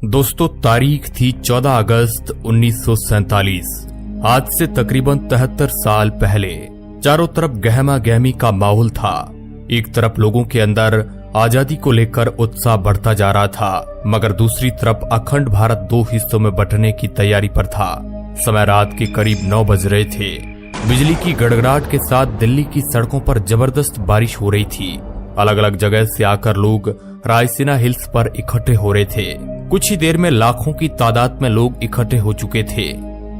दोस्तों, तारीख थी 14 अगस्त 1947। आज से तकरीबन 73 साल पहले चारों तरफ गहमा गहमी का माहौल था। एक तरफ लोगों के अंदर आजादी को लेकर उत्साह बढ़ता जा रहा था, मगर दूसरी तरफ अखंड भारत दो हिस्सों में बंटने की तैयारी पर था। समय रात के करीब 9 बज रहे थे। बिजली की गड़गड़ाहट के साथ दिल्ली की सड़कों पर जबरदस्त बारिश हो रही थी। अलग अलग जगह से आकर लोग रायसीना हिल्स पर इकट्ठे हो रहे थे। कुछ ही देर में लाखों की तादाद में लोग इकट्ठे हो चुके थे।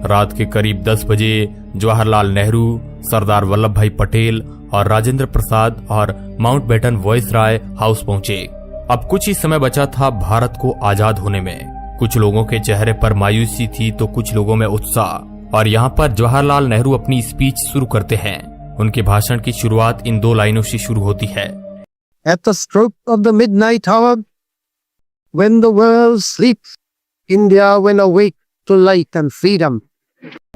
रात के करीब 10 बजे जवाहरलाल नेहरू, सरदार वल्लभ भाई पटेल और राजेंद्र प्रसाद और माउंटबेटन वॉइसराय हाउस पहुंचे। अब कुछ ही समय बचा था भारत को आजाद होने में। कुछ लोगों के चेहरे पर मायूसी थी तो कुछ लोगों में उत्साह। और यहाँ पर जवाहरलाल नेहरू अपनी स्पीच शुरू करते हैं। उनके भाषण की शुरुआत इन 2 लाइनों से शुरू होती है। At the stroke of the midnight hour, when the world sleeps, India will awake to light and freedom.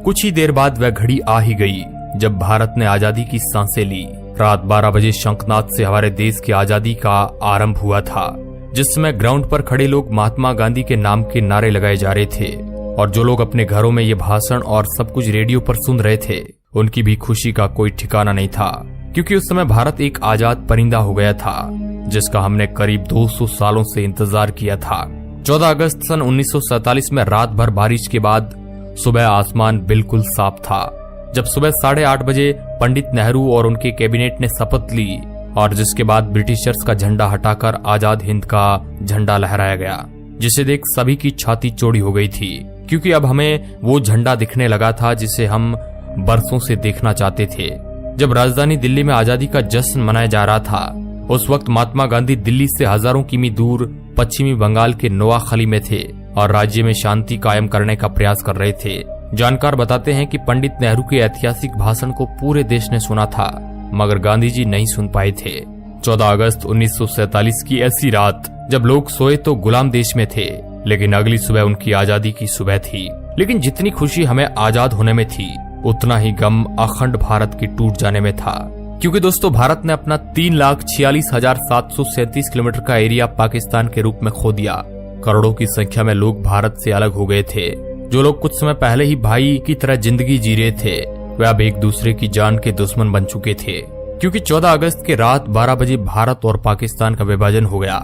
कुछ ही देर बाद वह घड़ी आ ही गई जब भारत ने आजादी की सांसें ली। रात 12 बजे शंखनाद से हमारे देश की आजादी का आरंभ हुआ था, जिस समय ग्राउंड पर खड़े लोग महात्मा गांधी के नाम के नारे लगाए जा रहे थे। और जो लोग अपने घरों में ये भाषण और सब कुछ रेडियो पर सुन रहे थे, उनकी भी खुशी का कोई ठिकाना नहीं था, क्योंकि उस समय भारत एक आजाद परिंदा हो गया था, जिसका हमने करीब 200 सालों से इंतजार किया था। 14 अगस्त सन 1947 में रात भर बारिश के बाद सुबह आसमान बिल्कुल साफ था। जब सुबह 8:30 बजे पंडित नेहरू और उनके कैबिनेट ने शपथ ली, और जिसके बाद ब्रिटिशर्स का झंडा हटाकर आजाद हिंद का झंडा लहराया गया, जिसे देख सभी की छाती चौड़ी हो गई थी, क्योंकि अब हमें वो झंडा दिखने लगा था जिसे हम बरसों से देखना चाहते थे। जब राजधानी दिल्ली में आजादी का जश्न मनाया जा रहा था, उस वक्त महात्मा गांधी दिल्ली से हजारों किमी दूर पश्चिमी बंगाल के नोआखली में थे और राज्य में शांति कायम करने का प्रयास कर रहे थे। जानकार बताते हैं कि पंडित नेहरू के ऐतिहासिक भाषण को पूरे देश ने सुना था, मगर गांधी जी नहीं सुन पाए थे। 14 अगस्त 1947 की ऐसी रात जब लोग सोए तो गुलाम देश में थे, लेकिन अगली सुबह उनकी आजादी की सुबह थी। लेकिन जितनी खुशी हमें आजाद होने में थी, उतना ही गम अखंड भारत के टूट जाने में था। क्योंकि दोस्तों, भारत ने अपना 3,46,737 किलोमीटर का एरिया पाकिस्तान के रूप में खो दिया। करोड़ों की संख्या में लोग भारत से अलग हो गए थे। जो लोग कुछ समय पहले ही भाई की तरह जिंदगी जी रहे थे, वे अब एक दूसरे की जान के दुश्मन बन चुके थे। क्योंकि 14 अगस्त के रात 12 बजे भारत और पाकिस्तान का विभाजन हो गया।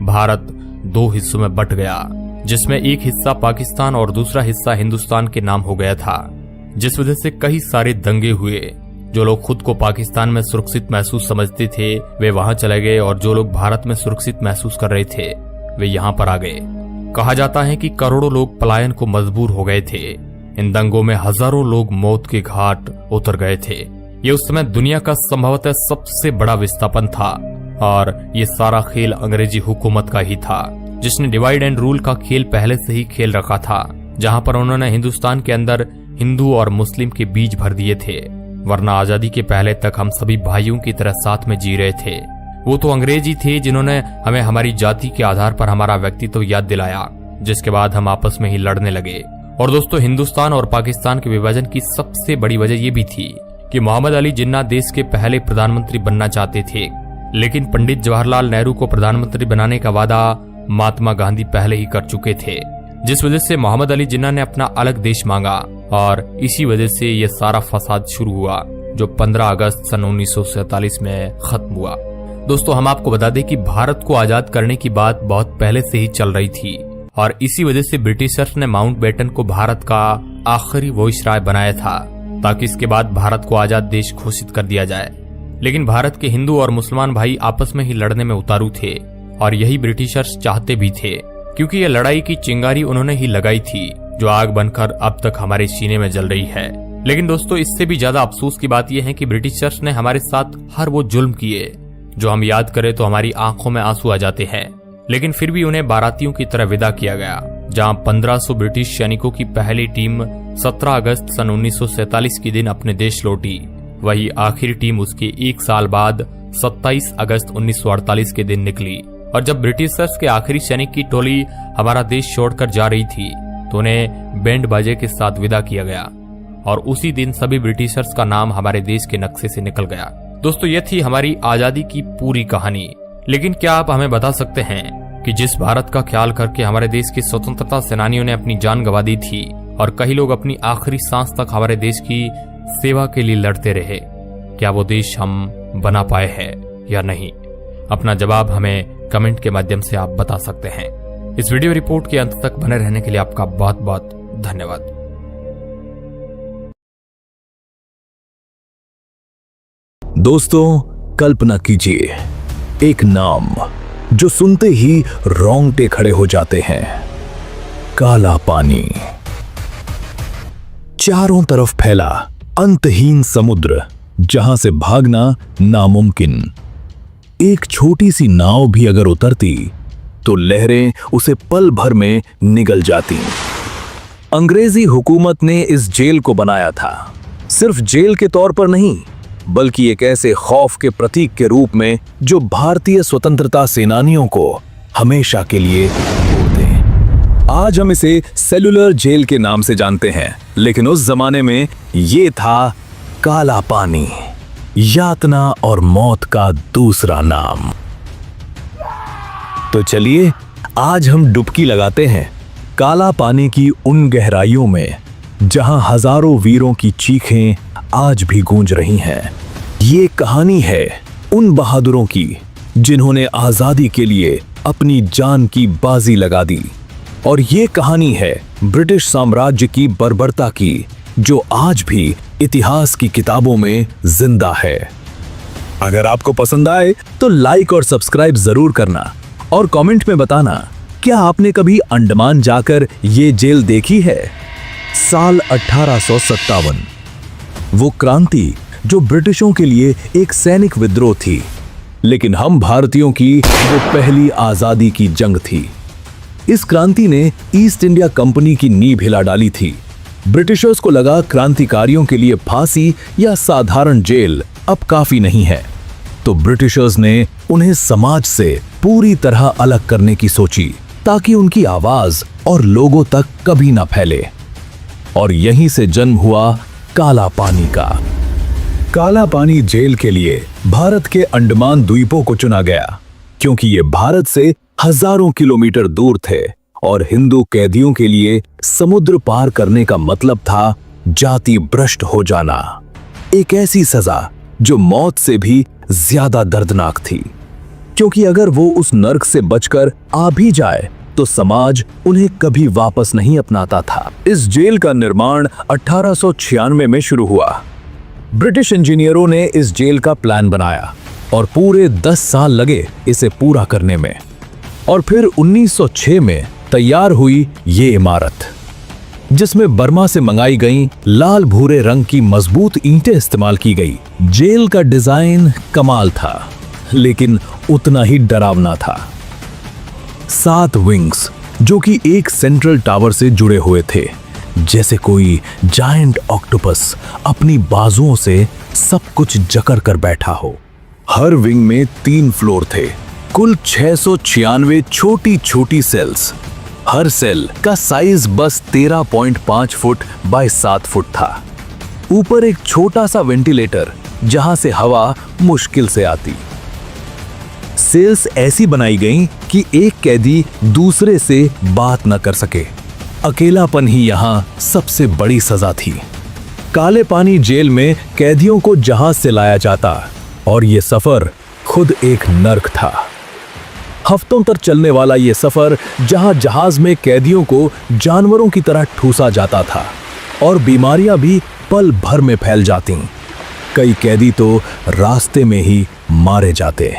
भारत 2 हिस्सों में बट गया, जिसमें एक हिस्सा पाकिस्तान और दूसरा हिस्सा हिंदुस्तान के नाम हो गया था, जिस वजह से कई सारे दंगे हुए। जो लोग खुद को पाकिस्तान में सुरक्षित महसूस समझते थे, वे वहां चले गए, और जो लोग भारत में सुरक्षित महसूस कर रहे थे, वे यहाँ पर आ गए। कहा जाता है कि करोड़ों लोग पलायन को मजबूर हो गए थे। इन दंगों में हजारों लोग मौत के घाट उतर गए थे। ये उस समय दुनिया का संभवतः सबसे बड़ा विस्थापन था, और ये सारा खेल अंग्रेजी हुकूमत का ही था, जिसने डिवाइड एंड रूल का खेल पहले से ही खेल रखा था, जहाँ पर उन्होंने हिंदुस्तान के अंदर हिंदू और मुस्लिम के बीज भर दिए थे। वरना आजादी के पहले तक हम सभी भाइयों की तरह साथ में जी रहे थे। वो तो अंग्रेज ही थे जिन्होंने हमें हमारी जाति के आधार पर हमारा व्यक्तित्व याद दिलाया, जिसके बाद हम आपस में ही लड़ने लगे। और दोस्तों, हिंदुस्तान और पाकिस्तान के विभाजन की सबसे बड़ी वजह ये भी थी कि मोहम्मद अली जिन्ना देश के पहले प्रधानमंत्री बनना चाहते थे, लेकिन पंडित जवाहरलाल नेहरू को प्रधानमंत्री बनाने का वादा महात्मा गांधी पहले ही कर चुके थे, जिस वजह से मोहम्मद अली जिन्ना ने अपना अलग देश मांगा, और इसी वजह से यह सारा फसाद शुरू हुआ, जो 15 अगस्त सन 1947 में खत्म हुआ। दोस्तों, हम आपको बता दें कि भारत को आजाद करने की बात बहुत पहले से ही चल रही थी, और इसी वजह से ब्रिटिशर्स ने माउंटबेटन को भारत का आखिरी वॉइसराय बनाया था, ताकि इसके बाद भारत को आजाद देश घोषित कर दिया जाए। लेकिन भारत के हिंदू और मुसलमान भाई आपस में ही लड़ने में उतारू थे, और यही ब्रिटिशर्स चाहते भी थे, क्योंकि यह लड़ाई की चिंगारी उन्होंने ही लगाई थी, जो आग बनकर अब तक हमारे सीने में जल रही है। लेकिन दोस्तों, इससे भी ज्यादा अफसोस की बात यह है कि ब्रिटिशर्स ने हमारे साथ हर वो जुल्म किए, जो हम याद करें तो हमारी आंखों में आंसू आ जाते हैं। लेकिन फिर भी उन्हें बारातियों की तरह विदा किया गया। जहां 1500 ब्रिटिश सैनिकों की पहली टीम 17 अगस्त सन 1947 के दिन अपने देश लौटी, वही आखिरी टीम उसके 1 साल बाद 27 अगस्त 1948 के दिन निकली। और जब ब्रिटिशर्स के आखिरी सैनिक की टोली हमारा देश छोड़कर जा रही थी, तो उन्हें बैंड बाजे के साथ विदा किया गया, और उसी दिन सभी ब्रिटिशर्स का नाम हमारे देश के नक्शे से निकल गया। दोस्तों, ये थी हमारी आजादी की पूरी कहानी। लेकिन क्या आप हमें बता सकते हैं कि जिस भारत का ख्याल करके हमारे देश के स्वतंत्रता सेनानियों ने अपनी जान गंवा दी थी और कई लोग अपनी आखिरी सांस तक हमारे देश की सेवा के लिए लड़ते रहे, क्या वो देश हम बना पाए हैं या नहीं? अपना जवाब हमें कमेंट के माध्यम से आप बता सकते हैं। इस वीडियो रिपोर्ट के अंत तक बने रहने के लिए आपका बहुत बहुत धन्यवाद। दोस्तों, कल्पना कीजिए एक नाम जो सुनते ही रोंगटे खड़े हो जाते हैं, काला पानी। चारों तरफ फैला अंतहीन समुद्र जहां से भागना नामुमकिन। एक छोटी सी नाव भी अगर उतरती तो लहरें उसे पल भर में निगल जाती। अंग्रेजी हुकूमत ने इस जेल को बनाया था, सिर्फ जेल के तौर पर नहीं, बल्कि एक ऐसे खौफ के प्रतीक के रूप में जो भारतीय स्वतंत्रता सेनानियों को हमेशा के लिए छोड़ दे। आज हम इसे सेलुलर जेल के नाम से जानते हैं, लेकिन उस जमाने में ये था काला पानी, यातना और मौत का दूसरा नाम। तो चलिए आज हम डुबकी लगाते हैं काला पानी की उन गहराइयों में जहां हजारों वीरों की चीखें आज भी गूंज रही हैं। ये कहानी है उन बहादुरों की जिन्होंने आजादी के लिए अपनी जान की बाजी लगा दी, और ये कहानी है ब्रिटिश साम्राज्य की बर्बरता की जो आज भी इतिहास की किताबों में जिंदा है। अगर आपको पसंद आए तो लाइक और सब्सक्राइब जरूर करना और कमेंट में बताना, क्या आपने कभी अंडमान जाकर ये जेल देखी है? साल 1857, वो क्रांति जो ब्रिटिशों के लिए एक सैनिक विद्रोह थी, लेकिन हम भारतीयों की वो पहली आजादी की जंग थी। इस क्रांति ने ईस्ट इंडिया कंपनी की नींव हिला डाली थी। ब्रिटिशर्स को लगा क्रांतिकारियों के लिए फांसी या साधारण जेल अब काफी नहीं है, तो ब्रिटिशर्स ने उन्हें समाज से पूरी तरह अलग करने की सोची ताकि उनकी आवाज और लोगों तक कभी ना फैले। और यहीं से जन्म हुआ काला पानी का। काला पानी जेल के लिए भारत के अंडमान द्वीपों को चुना गया क्योंकि ये भारत से हजारों किलोमीटर दूर थे और हिंदू कैदियों के लिए समुद्र पार करने का मतलब था जाति भ्रष्ट हो जाना, एक ऐसी सजा जो मौत से भी ज्यादा दर्दनाक थी, क्योंकि अगर वो उस नर्क से बचकर आ भी जाए तो समाज उन्हें कभी वापस नहीं अपनाता था। इस जेल का निर्माण 1896 में शुरू हुआ। ब्रिटिश इंजीनियरों ने इस जेल का प्लान बनाया और पूरे 10 साल लगे इसे पूरा करने में, और फिर 1906 में तैयार हुई ये इमारत, जिसमें बर्मा से मंगाई गई लाल भूरे रंग की मजबूत ईंटें इस्तेमाल की गई। जेल का डिजाइन कमाल था, लेकिन उतना ही डरावना था। 7 विंग्स जो कि एक सेंट्रल टावर से जुड़े हुए थे, जैसे कोई जायंट ऑक्टोपस अपनी बाजुओं से सब कुछ जकड़ कर बैठा हो। हर विंग में 3 फ्लोर थे, कुल 696 छोटी छोटी सेल्स। हर सेल का साइज बस 13.5 फुट बाय 7 फुट था। ऊपर एक छोटा सा वेंटिलेटर जहां से हवा मुश्किल से आती। सेल्स ऐसी बनाई गईं कि एक कैदी दूसरे से बात न कर सके। अकेलापन ही यहां सबसे बड़ी सजा थी। काले पानी जेल में कैदियों को जहाज से लाया जाता और ये सफर खुद एक नर्क था। हफ्तों तक चलने वाला ये सफर जहां जहाज में कैदियों को जानवरों की तरह ठूसा जाता था और बीमारियां भी पल भर में फैल जाती। कई कैदी तो रास्ते में ही मारे जाते,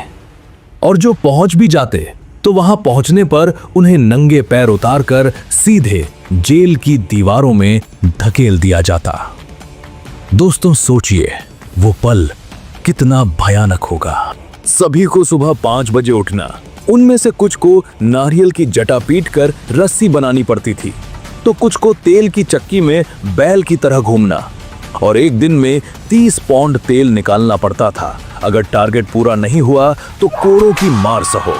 और जो पहुंच भी जाते तो वहां पहुंचने पर उन्हें नंगे पैर उतारकर सीधे जेल की दीवारों में धकेल दिया जाता। दोस्तों सोचिए वो पल कितना भयानक होगा। सभी को सुबह 5 बजे उठना, उनमें से कुछ को नारियल की जटा पीटकर रस्सी बनानी पड़ती थी, तो कुछ को तेल की चक्की में बैल की तरह घूमना, और एक दिन में 30 पौंड तेल निकालना पड़ता था। अगर टारगेट पूरा नहीं हुआ तो कोड़ों की मार सहो।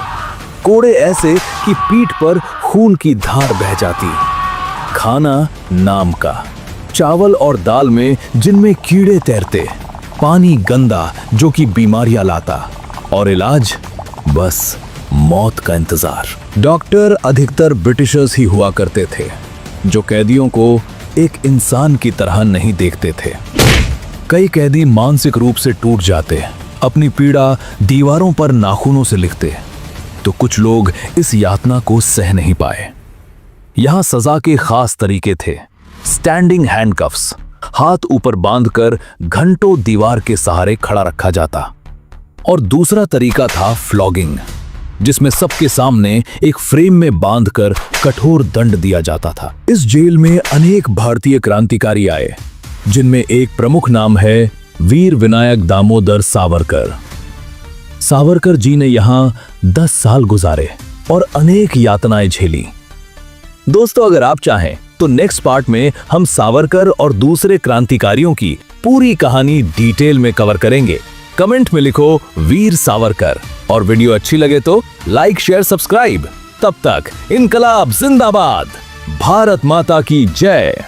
कोड़े ऐसे कि पीठ पर खून की धार बह जाती। खाना नाम का, चावल और दाल में जिनमें कीड़े तैरते, पानी गंदा जो कि बीमारियां लाता, और इलाज बस मौत का इंतजार। डॉक्टर अधिकतर ब्रिटिशर्स ही हुआ करते थे जो कैदियों को एक इंसान की तरह नहीं देखते थे। कई कैदी मानसिक रूप से टूट जाते, अपनी पीड़ा दीवारों पर नाखूनों से लिखते, तो कुछ लोग इस यातना को सह नहीं पाए। यहां सजा के खास तरीके थे। स्टैंडिंग हैंडकफ्स, हाथ ऊपर बांधकर घंटों दीवार के सहारे खड़ा रखा जाता। और दूसरा तरीका था फ्लॉगिंग, जिसमें सबके सामने एक फ्रेम में बांधकर कठोर दंड दिया जाता था। इस जेल में अनेक भारतीय क्रांतिकारी आए, जिनमें एक प्रमुख नाम है वीर विनायक दामोदर सावरकर। सावरकर जी ने यहां 10 साल गुजारे और अनेक यातनाएं झेली। दोस्तों, अगर आप चाहें तो नेक्स्ट पार्ट में हम सावरकर और दूसरे क्रांतिकारियों की पूरी कहानी डिटेल में कवर करेंगे। कमेंट में लिखो वीर सावरकर, और वीडियो अच्छी लगे तो लाइक, शेयर, सब्सक्राइब। तब तक इनकलाब जिंदाबाद, भारत माता की जय।